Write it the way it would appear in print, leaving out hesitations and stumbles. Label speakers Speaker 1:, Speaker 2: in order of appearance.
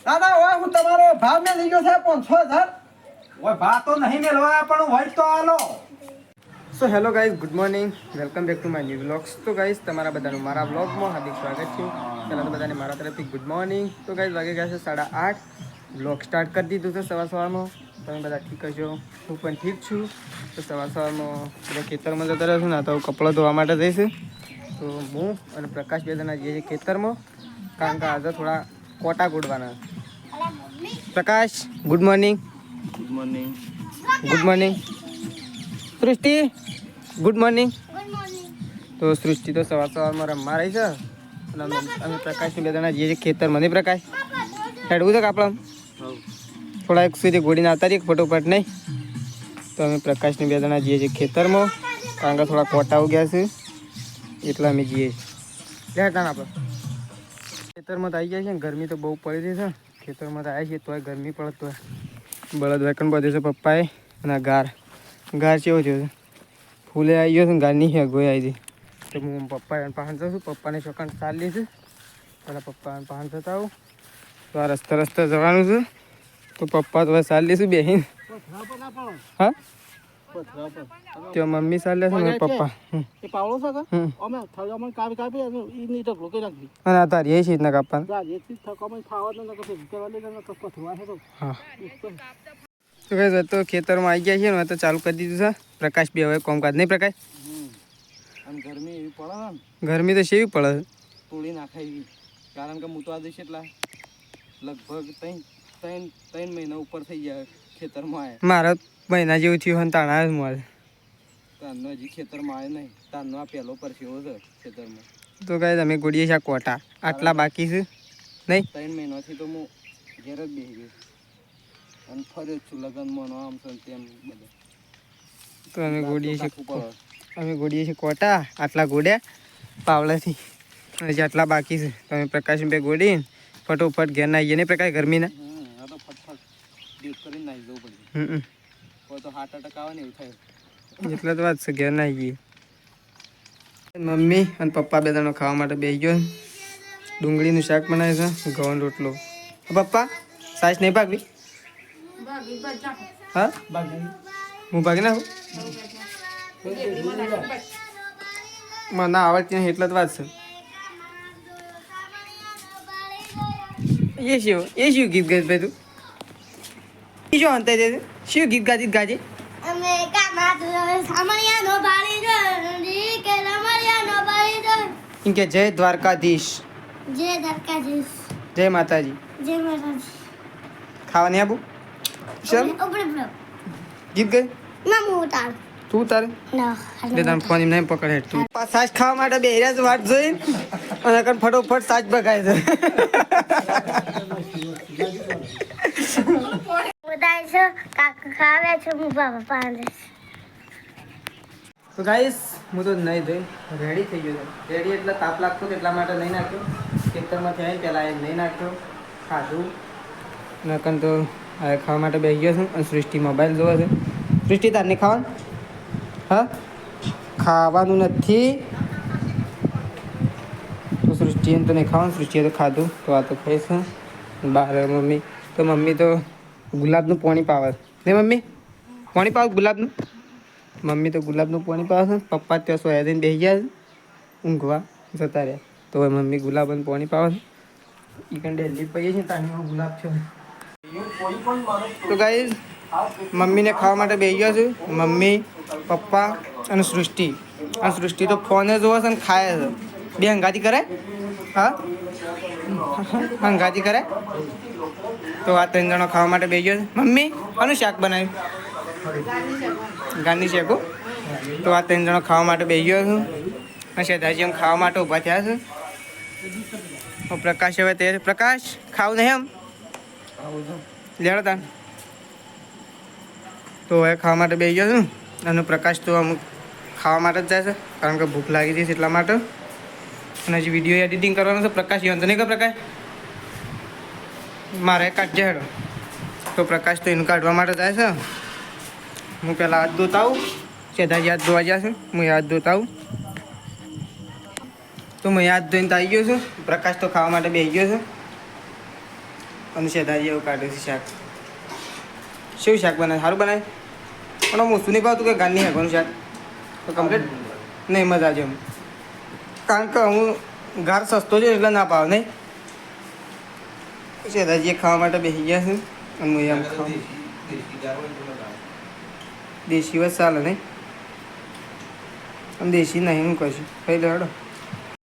Speaker 1: દાદા ઓય હું તમારો ભાવ મે લઈ ગયો છે 500,000.
Speaker 2: ઓય ભા તો નહીં મેલવા પણ હોય તો આલો.
Speaker 3: So hello guys, good morning, welcome back to my new vlogs. તો ગાઈઝ તમારા બધાનું મારા વ્લોગમાં હાર્દિક સ્વાગત છે. પહેલાં તો બધાને મારા તરફથી ગુડ મોર્નિંગ. તો ગાઈઝ વાગે ગયા છે 8:30. વ્લોગ સ્ટાર્ટ કરી દીધું છે સવારમાં. તમે બધા ઠીક હશો, હું પણ ઠીક છું. તો સવારમાં બધા ખેતરમાં જતા રહેશું ને, તો કપડાં ધોવા માટે જઈશું. તો હું અને પ્રકાશ બે જણા જઈએ ખેતરમાં, કારણ કે આજે થોડા કોટા ગોડવાના. Prakash good morning.
Speaker 2: Good morning.
Speaker 3: Good morning. Srishti good morning. તો સૃષ્ટિ તો સવારમાં રમવા રહી છે અને અમે પ્રકાશની બે જણા જઈએ છીએ ખેતરમાં. નહીં પ્રકાશ, હેડવું છે કે આપણે થોડા એક સુધી ગોળીને આવતા રહીએ ફટોફટ નહીં. તો અમે પ્રકાશની બે જણા જઈએ છીએ ખેતરમાં, કારણ કે થોડા કોટા ઉગ્યા છે એટલે અમે જઈએ છીએ. હેડતા આપણે ખેતરમાં તો આવી જાય છે ને, ગરમી તો બહુ પડી રહી છે. ખેતરમાં તો આવ્યા છીએ તોય ગરમી પડે તો બળદ વેકન બધે છે પપ્પાએ. અને ગાર કેવો થયો છે, ફૂલે આવી ગયો છે ને, ગારની છે ગોઈ આવી હતી. તો હું પપ્પા પાન જશું, પપ્પાને છોકરાને ચાલી છે. પહેલાં પપ્પા પાન જતા આવું તો આ રસ્તે જવાનું છે. તો પપ્પા તો ચાલી લઈશું બેહીને. હા તો મમ્મી ચાલે છે ને પપ્પા. અને આ તારી એ રીતના કાપવાનું. હા તો ખેતરમાં આવી ગયા છે ને, તો ચાલુ કરી દીધું છે. પ્રકાશ બી હવે કામકાજ. નહીં પ્રકાશ?
Speaker 2: ગરમી એવી પડે ને,
Speaker 3: ગરમી તો સેવી પડે છે.
Speaker 2: તોડી નાખાય એવી. કારણ કે હું તો આજે એટલા લગભગ ત્રણ મહિના ઉપર થઈ ગયા ખેતરમાં આવ્યા.
Speaker 3: મારા મહિના જેવું થયું હોય તાણ આવ્યો મારે.
Speaker 2: તારનો હજી ખેતરમાં આવ્યો નહીં. તારનો આ પહેલો પરસેવો છે ખેતરમાં.
Speaker 3: તો કાંઈ તમે ગોળીએ છે કોટા આટલા બાકી છે નહીં?
Speaker 2: 3 મહિનાથી તો હું ઘેર જ બેસી ગયો અને ફર્યો જ છું લગ્નમાં આમ છે તેમ બધે.
Speaker 3: તો અમે ગોળીએ છીએ કોટા આટલા ગોળ્યા પાવલાથી. હજી આટલા બાકી છે. તો અમે પ્રકાશ બે ગોળીને ફટોફટ ઘેર ના આવીએ. નહીં પ્રકાશ ગરમીના?
Speaker 2: આ તો ફટફટ ડ્યુટ કરીને નાહી જવું પડે. કોઈ તો હાર્ટ એટેક આવે ને એવું થાય.
Speaker 3: એટલે તો વાત છે, ઘેર ના આવીએ. મમ્મી અને પપ્પા બે જણો ખાવા માટે બેસી ગયો. ડુંગળીનું શાક બનાવે છે, ઘઉંનો રોટલો. પપ્પા સાસ નહીં ભાગવી? હા હું ભાગી નાખું? મને ના આવડતી નહીં એટલે જ વાત છે. એ શું ગીત ગાય ભાઈ તું? એ શું અંતે છે? શું ગીત ગાજે? ઇનકે જય દ્વારકાધીશ. જય માતાજી. ખાવા નહીં આવું? ચલ ગીત ગાય. તું તારે તારે ફોન એમ નહીં પકડે. તું સાસ ખાવા માટે બે હેરા વાટ જોઈ અને ફટોફટ સાસ બગાય છે. તો ગાઈસ હું તો નહીં ધોઈ રેડી થઈ ગયો. રેડી એટલે તાપ લાગતો એટલા માટે નહીં નાખ્યો. ખેતરમાંથી આવીને પહેલાં નહીં નાખ્યો. ખાધું નકન તો હવે ખાવા માટે બેસી ગયો છું. અને સૃષ્ટિ મોબાઈલ જોવે છે. સૃષ્ટિ તાર નહીં ખાવાનું? હા ખાવાનું નથી તો સૃષ્ટિએ તો નહીં ખાવાનું. સૃષ્ટિએ તો ખાધું તો આ તો ખાઈશું. બહાર મમ્મી તો ગુલાબનું પાણી પાવે. નહીં મમ્મી? પાણી પાવ ગુલાબનું? મમ્મી તો ગુલાબનું પાણી પાવે છે. પપ્પા ત્યાં સોયા દઈને બેસી ગયા છે ઊંઘવા જતા રહ્યા. તો હવે મમ્મી ગુલાબનું પાણી પાવે છે. એ કંઈ ડેલી પીએ છે તાણીમાં ગુલાબ છે. તો ગાઈઝ મમ્મીને ખાવા માટે બેસી ગયા છે. મમ્મી પપ્પા અને સૃષ્ટિ. આ સૃષ્ટિ તો ફોને જોવે છે ને ખાય છે. બે હંગાતી કરે? હા હંગાતી કરે. તો આ 3 જણો ખાવા માટે બેસી ગયો છે. મમ્મી આનું શાક બનાવ્યું? ગાંધી શેકો. તો આ 3 જણો ખાવા માટે બેસી ગયો છું. અને શેઠાજી એમ ખાવા માટે ઊભા થયા છે. પ્રકાશ હવે તે પ્રકાશ ખાવું નહીં એમ લેડો તાન. તો હવે ખાવા માટે બેસી ગયો છું. અને પ્રકાશ તો અમુક ખાવા માટે જ જાય છે, કારણ કે ભૂખ લાગી હતી એટલા માટે. અને હજી વિડીયો એડિટિંગ કરવાનો છે. પ્રકાશ એમ તો નહીં કે પ્રકાશ મારે કાઢજે હેડો. તો પ્રકાશ તો એનું કાઢવા માટે જાય છે. હું પહેલાં હાથ ધોતા આવું. શેઠાજી હાથ ધોવા ગયા છે, હું હાથ ધોતા આવું. તો હું હાથ ધોઈને આવી ગયો છું. પ્રકાશ તો ખાવા માટે બેસી ગયો છે. અને શેતાજી એવું કાઢ્યું છે શાક. શું શાક બનાવે? સારું બનાવે પણ હું શું નહીં ભાવતું કે ગારની હેગવાનું શાક તો કમ્પ્લીટ નહીં મજા આવે એમ. કારણ કે હું ઘર સસ્તો છે એટલે ના ભાવ નહીં. શેતાજી ખાવા માટે બેસી ગયા છે અને હું એમ ખાઉં. દેશી વાત ચાલે નહીં અને દેશી નહીં હું કહીશું ખાઈ લે હેડો.